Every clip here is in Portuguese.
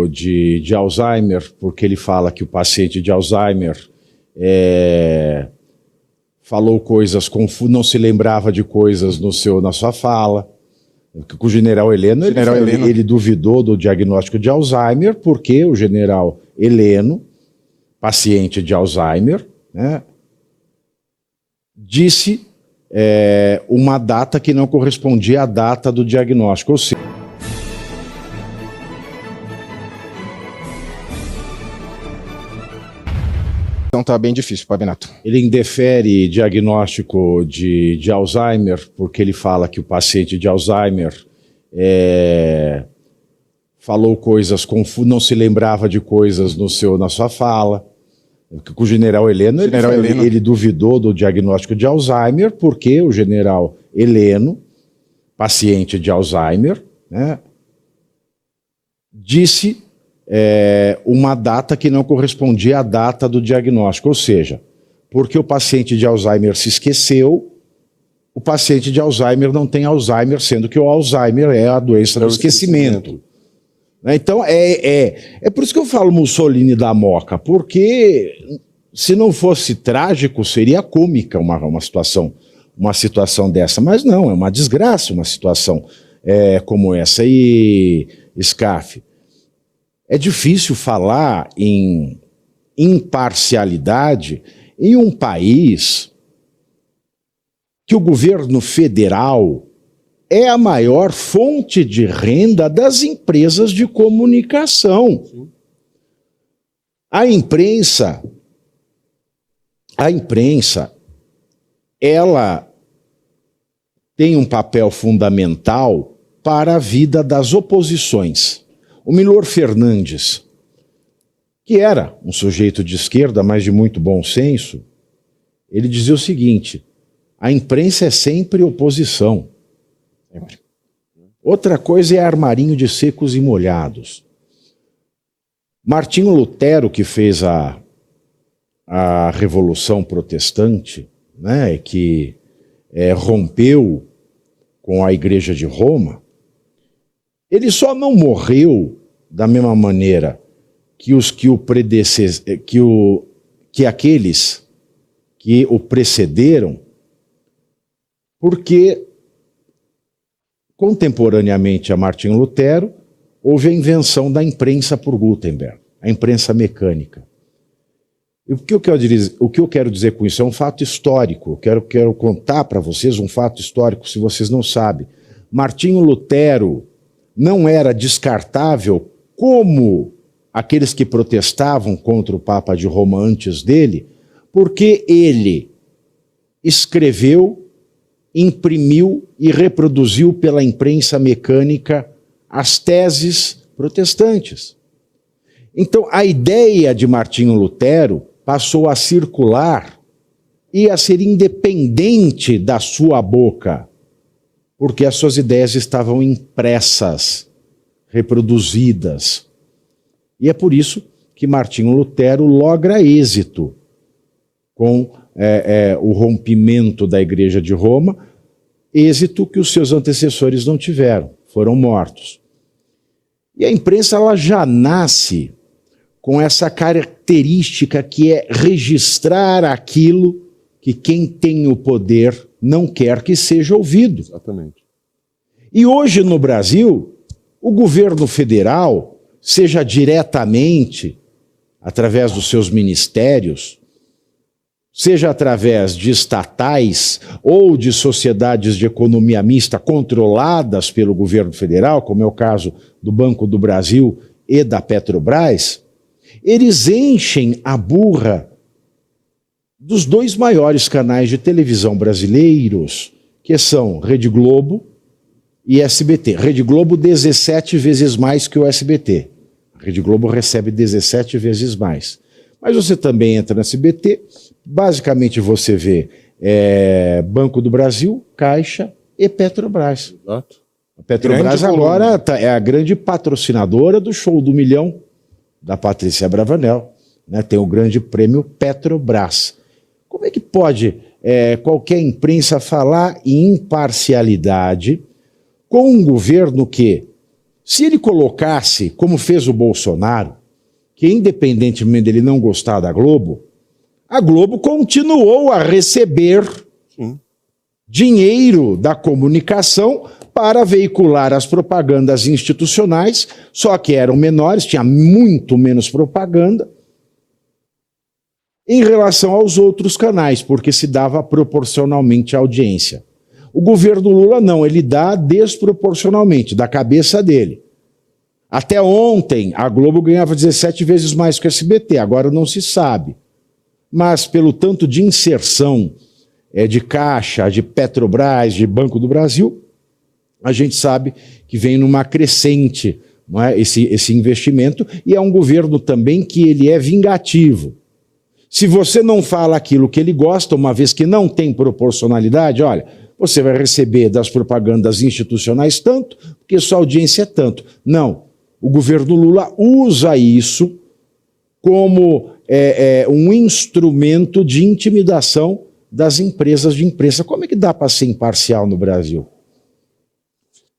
de Alzheimer, porque ele fala que o paciente de Alzheimer falou coisas confusas, não se lembrava de coisas na sua fala. O general Heleno, ele duvidou do diagnóstico de Alzheimer, porque o general Heleno, paciente de Alzheimer, né, disse uma data que não correspondia à data do diagnóstico. Ou seja, então tá bem difícil, Pavinato. Ele indefere diagnóstico de Alzheimer, porque ele fala que o paciente de Alzheimer falou coisas confusas, não se lembrava de coisas na sua fala. O general Heleno, ele duvidou do diagnóstico de Alzheimer, porque o general Heleno, paciente de Alzheimer, né, disse uma data que não correspondia à data do diagnóstico. Ou seja, porque o paciente de Alzheimer se esqueceu, o paciente de Alzheimer não tem Alzheimer, sendo que o Alzheimer é a doença do esquecimento. Então, é por isso que eu falo Mussolini da Moca, porque se não fosse trágico, seria cômica uma situação dessa, mas não, é uma desgraça uma situação como essa. E, Scaff, é difícil falar em imparcialidade em um país que o governo federal é a maior fonte de renda das empresas de comunicação. Sim. A imprensa, ela tem um papel fundamental para a vida das oposições. O Milor Fernandes, que era um sujeito de esquerda, mas de muito bom senso, ele dizia o seguinte: a imprensa é sempre oposição. Outra coisa é armarinho de secos e molhados. Martinho Lutero, que fez a Revolução Protestante, né, que rompeu com a Igreja de Roma, ele só não morreu da mesma maneira que aqueles que o precederam, porque contemporaneamente a Martinho Lutero houve a invenção da imprensa por Gutenberg, a imprensa mecânica. E o que eu quero dizer com isso é um fato histórico. Eu quero contar para vocês um fato histórico, se vocês não sabem. Martinho Lutero não era descartável como aqueles que protestavam contra o Papa de Roma antes dele, porque ele escreveu, imprimiu e reproduziu pela imprensa mecânica as teses protestantes. Então, a ideia de Martinho Lutero passou a circular e a ser independente da sua boca, porque as suas ideias estavam impressas, reproduzidas. E é por isso que Martinho Lutero logra êxito com o rompimento da Igreja de Roma, êxito que os seus antecessores não tiveram, foram mortos. E a imprensa ela já nasce com essa característica que é registrar aquilo que quem tem o poder não quer que seja ouvido. Exatamente. E hoje no Brasil, o governo federal, seja diretamente, através dos seus ministérios, seja através de estatais ou de sociedades de economia mista controladas pelo governo federal, como é o caso do Banco do Brasil e da Petrobras, eles enchem a burra dos dois maiores canais de televisão brasileiros, que são Rede Globo e SBT. Rede Globo 17 vezes mais que o SBT. A Rede Globo recebe 17 vezes mais. Mas você também entra no SBT, basicamente você vê Banco do Brasil, Caixa e Petrobras. Exato. A Petrobras agora é a grande patrocinadora do Show do Milhão, da Patrícia Bravanel, né? Tem o grande prêmio Petrobras. Como é que pode qualquer imprensa falar em imparcialidade com um governo que, Se ele colocasse, como fez o Bolsonaro, que independentemente dele não gostar da Globo, a Globo continuou a receber dinheiro da comunicação para veicular as propagandas institucionais, só que eram menores, tinha muito menos propaganda, em relação aos outros canais, porque se dava proporcionalmente à audiência. O governo Lula não, ele dá desproporcionalmente, da cabeça dele. Até ontem, a Globo ganhava 17 vezes mais que o SBT, agora não se sabe. Mas pelo tanto de inserção de Caixa, de Petrobras, de Banco do Brasil, a gente sabe que vem numa crescente, não é, esse investimento, e é um governo também que ele é vingativo. Se você não fala aquilo que ele gosta, uma vez que não tem proporcionalidade, olha, você vai receber das propagandas institucionais tanto, porque sua audiência é tanto. Não, o governo Lula usa isso como um instrumento de intimidação das empresas de imprensa. Como é que dá para ser imparcial no Brasil?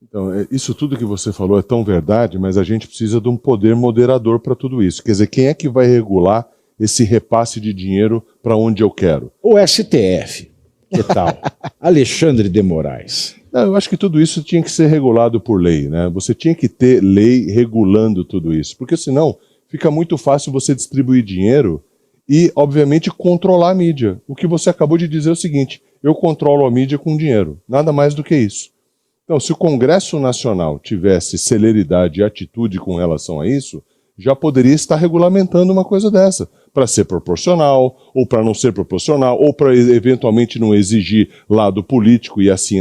Então, isso tudo que você falou é tão verdade, mas a gente precisa de um poder moderador para tudo isso. Quer dizer, quem é que vai regular esse repasse de dinheiro para onde eu quero? O STF, que tal? Alexandre de Moraes. Não, eu acho que tudo isso tinha que ser regulado por lei, né? Você tinha que ter lei regulando tudo isso, porque senão fica muito fácil você distribuir dinheiro e, obviamente, controlar a mídia. O que você acabou de dizer é o seguinte: eu controlo a mídia com dinheiro, nada mais do que isso. Então, se o Congresso Nacional tivesse celeridade e atitude com relação a isso, já poderia estar regulamentando uma coisa dessa, para ser proporcional, ou para não ser proporcional, ou para eventualmente não exigir lado político e assim,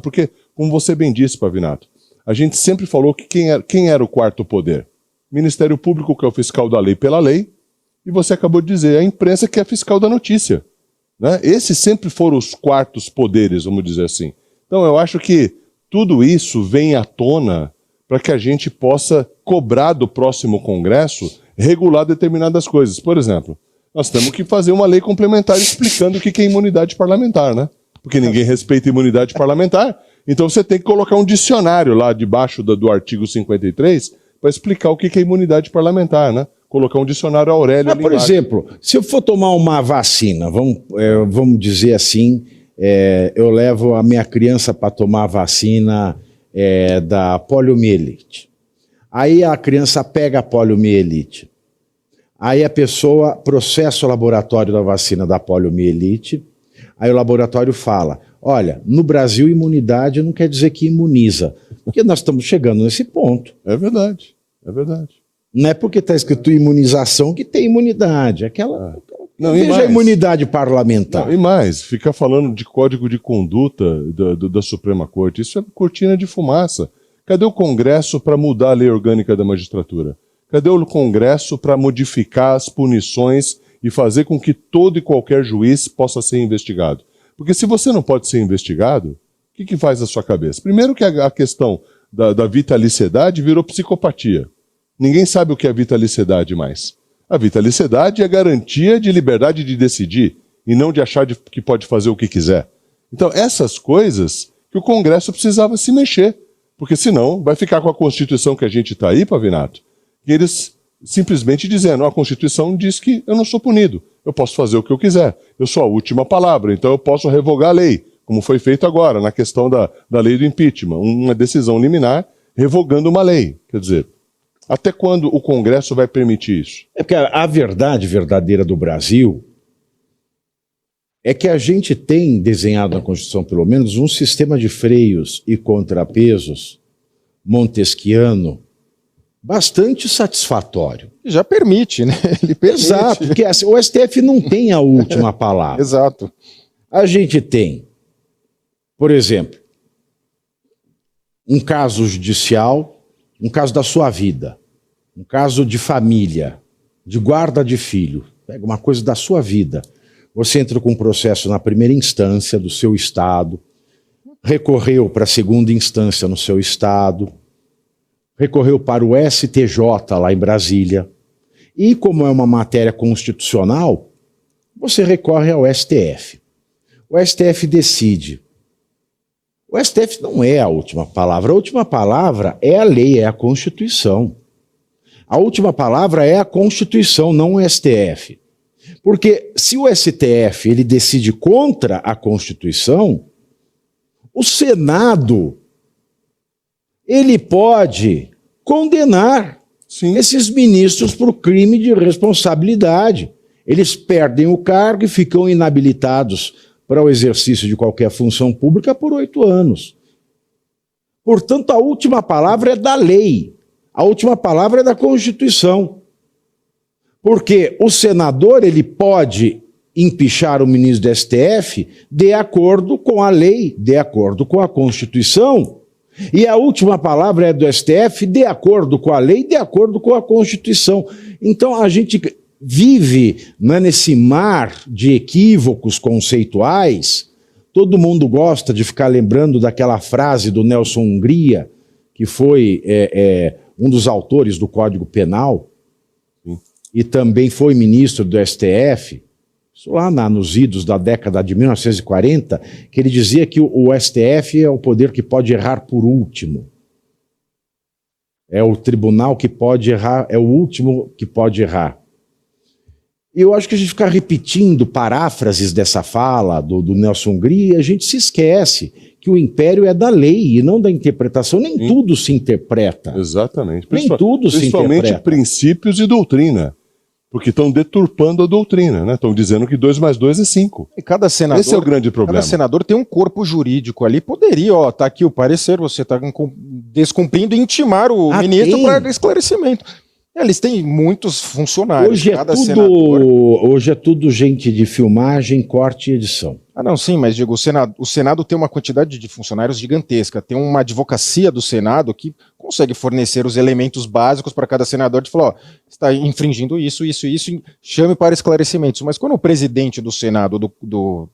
porque, como você bem disse, Pavinato, a gente sempre falou que quem era o quarto poder? Ministério Público, que é o fiscal da lei pela lei, e você acabou de dizer, a imprensa que é fiscal da notícia, né? Esses sempre foram os quartos poderes, vamos dizer assim. Então eu acho que tudo isso vem à tona para que a gente possa cobrar do próximo Congresso regular determinadas coisas. Por exemplo, nós temos que fazer uma lei complementar explicando o que é imunidade parlamentar, né? Porque ninguém respeita a imunidade parlamentar, então você tem que colocar um dicionário lá debaixo do artigo 53 para explicar o que é imunidade parlamentar, né? Colocar um dicionário Aurélio ali. Por exemplo, se eu for tomar uma vacina, vamos dizer assim, eu levo a minha criança para tomar a vacina da poliomielite. Aí a criança pega a poliomielite. Aí a pessoa processa o laboratório da vacina da poliomielite. Aí o laboratório fala, olha, no Brasil imunidade não quer dizer que imuniza. Porque nós estamos chegando nesse ponto. É verdade, é verdade. Não é porque está escrito imunização que tem imunidade. Não, veja a imunidade parlamentar. Não, e mais, ficar falando de código de conduta da Suprema Corte, isso é cortina de fumaça. Cadê o Congresso para mudar a lei orgânica da magistratura? Cadê o Congresso para modificar as punições e fazer com que todo e qualquer juiz possa ser investigado? Porque se você não pode ser investigado, o que faz a sua cabeça? Primeiro que a questão da vitaliciedade virou psicopatia. Ninguém sabe o que é vitaliciedade mais. A vitaliciedade é garantia de liberdade de decidir e não de achar que pode fazer o que quiser. Então, essas coisas que o Congresso precisava se mexer, porque senão vai ficar com a Constituição que a gente está aí, Pavinato, e eles simplesmente dizendo, a Constituição diz que eu não sou punido, eu posso fazer o que eu quiser, eu sou a última palavra, então eu posso revogar a lei, como foi feito agora na questão da lei do impeachment, uma decisão liminar revogando uma lei, quer dizer... Até quando o Congresso vai permitir isso? É porque a verdade verdadeira do Brasil é que a gente tem desenhado na Constituição, pelo menos, um sistema de freios e contrapesos montesquiano bastante satisfatório. Já permite, né? Ele permite. Exato, porque o STF não tem a última palavra. Exato. A gente tem, por exemplo, um caso judicial, um caso da sua vida, um caso de família, de guarda de filho, pega uma coisa da sua vida. Você entra com um processo na primeira instância do seu estado, recorreu para a segunda instância no seu estado, recorreu para o STJ lá em Brasília, e como é uma matéria constitucional, você recorre ao STF. O STF decide. O STF não é a última palavra. A última palavra é a lei, é a Constituição. A última palavra é a Constituição, não o STF. Porque se o STF ele decide contra a Constituição, o Senado ele pode condenar esses ministros por crime de responsabilidade. Eles perdem o cargo e ficam inabilitados para o exercício de qualquer função pública por 8 anos. Portanto, a última palavra é da lei. A última palavra é da Constituição. Porque o senador ele pode empichar o ministro do STF de acordo com a lei, de acordo com a Constituição. E a última palavra é do STF de acordo com a lei, de acordo com a Constituição. Então a gente vive, né, nesse mar de equívocos conceituais. Todo mundo gosta de ficar lembrando daquela frase do Nelson Hungria, que foi um dos autores do Código Penal, e também foi ministro do STF, isso lá nos idos da década de 1940, que ele dizia que o STF é o poder que pode errar por último. É o tribunal que pode errar, é o último que pode errar. E eu acho que a gente fica repetindo paráfrases dessa fala do Nelson Hungria, a gente se esquece que o império é da lei e não da interpretação. Nem tudo se interpreta. Exatamente. Nem tudo se interpreta. Principalmente princípios e doutrina. Porque estão deturpando a doutrina, né? Estão dizendo que 2 mais 2 é 5. E cada senador, esse é o grande problema. Cada senador tem um corpo jurídico ali. Poderia, ó, tá aqui o parecer, você está descumprindo e intimar o ministro para esclarecimento. Eles têm muitos funcionários. Hoje é tudo gente de filmagem, corte e edição. Ah, não, sim, mas digo, o Senado tem uma quantidade de funcionários gigantesca. Tem uma advocacia do Senado que consegue fornecer os elementos básicos para cada senador de falar, ó, está infringindo isso, chame para esclarecimentos. Mas quando o presidente do Senado,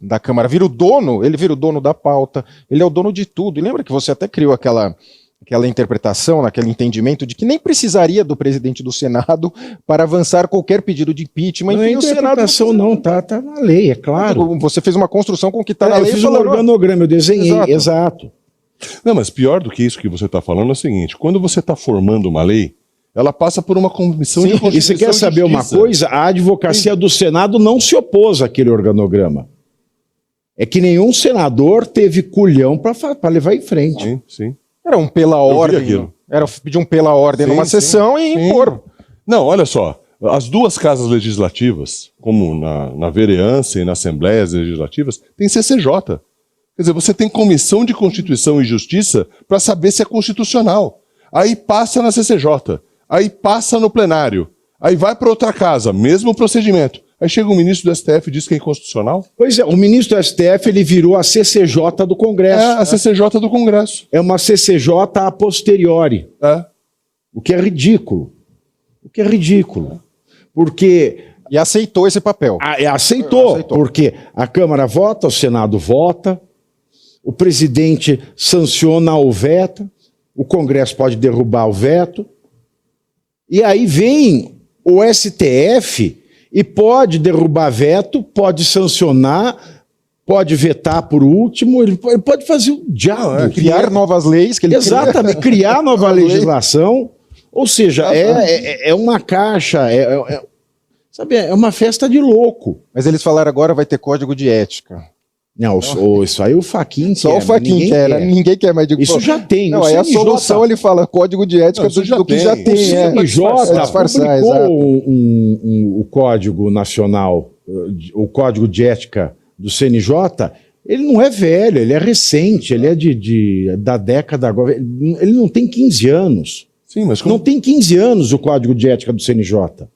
da Câmara, vira o dono, ele vira o dono da pauta, ele é o dono de tudo. E lembra que você até criou aquela interpretação, aquele entendimento de que nem precisaria do presidente do Senado para avançar qualquer pedido de impeachment. Não é interpretação, não, tá na lei, é claro. Você fez uma construção com o que está na lei. Eu fiz um organograma, eu desenhei, exato. Não, mas pior do que isso que você está falando é o seguinte, quando você está formando uma lei, ela passa por uma comissão de Constituição. E você quer saber uma coisa? A advocacia do Senado não se opôs àquele organograma. É que nenhum senador teve culhão para levar em frente. Sim, sim. Era um pela ordem. Era pedir um pela ordem numa sessão e impor. Não, olha só. As duas casas legislativas, como na vereança e na Assembleias Legislativas, tem CCJ. Quer dizer, você tem Comissão de Constituição e Justiça para saber se é constitucional. Aí passa na CCJ. Aí passa no plenário. Aí vai para outra casa, mesmo procedimento. Aí chega um ministro do STF e diz que é inconstitucional? Pois é, o ministro do STF ele virou a CCJ do Congresso. É, a CCJ do Congresso. É uma CCJ a posteriori. O que é ridículo. Porque... E aceitou esse papel. Aceitou, porque a Câmara vota, o Senado vota, o presidente sanciona ou veta, o Congresso pode derrubar o veto, e aí vem o STF... E pode derrubar veto, pode sancionar, pode vetar por último, ele pode fazer o diabo. Criar novas leis. Que ele exatamente, criar nova legislação. Ou seja, é uma caixa, sabe, é uma festa de louco. Mas eles falaram agora vai ter código de ética. Não, isso aí o Fachin quer. Só o Fachin quer, ninguém quer, mas digo, isso já tem. Não, aí a solução ele fala código de ética do que já tem. O CNJ publicou o Código Nacional, o Código de Ética do CNJ, ele não é velho, ele é recente, ele é da década agora, ele não tem 15 anos. Sim, mas não tem 15 anos o Código de Ética do CNJ.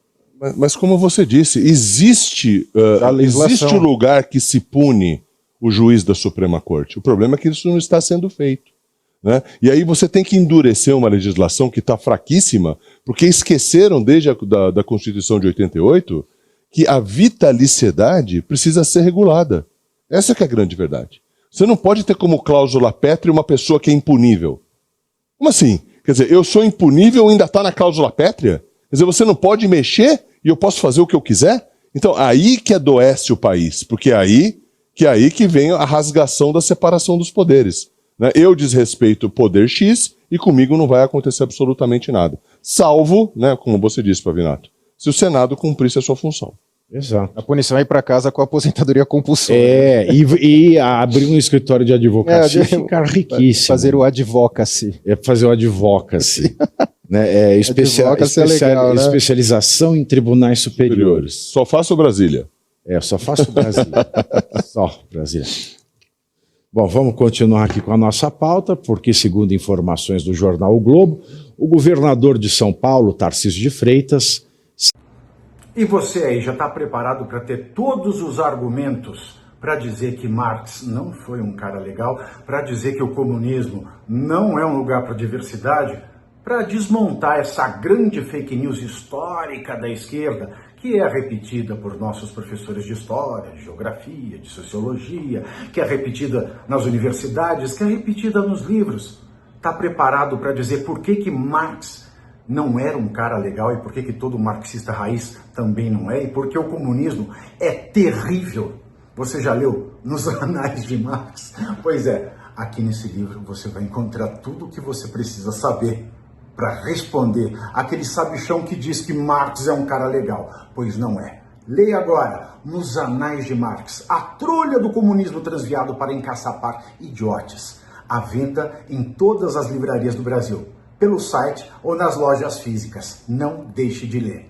Mas como você disse, existe o lugar que se pune o juiz da Suprema Corte. O problema é que isso não está sendo feito, né? E aí você tem que endurecer uma legislação que está fraquíssima, porque esqueceram desde da Constituição de 88 que a vitaliciedade precisa ser regulada. Essa que é a grande verdade. Você não pode ter como cláusula pétrea uma pessoa que é impunível. Como assim? Quer dizer, eu sou impunível e ainda está na cláusula pétrea? Quer dizer, você não pode mexer e eu posso fazer o que eu quiser? Então, aí que adoece o país, porque é aí que vem a rasgação da separação dos poderes. Né? Eu desrespeito o poder X e comigo não vai acontecer absolutamente nada. Salvo, né, como você disse, Pavinato, se o Senado cumprisse a sua função. Exato. A punição é ir para casa com a aposentadoria compulsória. E abrir um escritório de advocacia e ficar riquíssimo. Fazer o advocacy. Fazer o advocacy. Né? Advocacy é legal, né? Especialização em tribunais superiores. Só faço Brasília. Só faço Brasília. Só Brasília. Bom, vamos continuar aqui com a nossa pauta, porque, segundo informações do jornal O Globo, o governador de São Paulo, Tarcísio de Freitas... E você aí já está preparado para ter todos os argumentos para dizer que Marx não foi um cara legal, para dizer que o comunismo não é um lugar para diversidade, para desmontar essa grande fake news histórica da esquerda, que é repetida por nossos professores de história, de geografia, de sociologia, que é repetida nas universidades, que é repetida nos livros. Está preparado para dizer por que Marx não era um cara legal e por que todo marxista raiz também não é, e porque o comunismo é terrível. Você já leu nos Anais de Marx? Pois é, aqui nesse livro você vai encontrar tudo o que você precisa saber para responder aquele sabichão que diz que Marx é um cara legal, pois não é. Leia agora, nos Anais de Marx, a trolha do comunismo transviado para encaçapar idiotes. À venda em todas as livrarias do Brasil, pelo site ou nas lojas físicas. Não deixe de ler.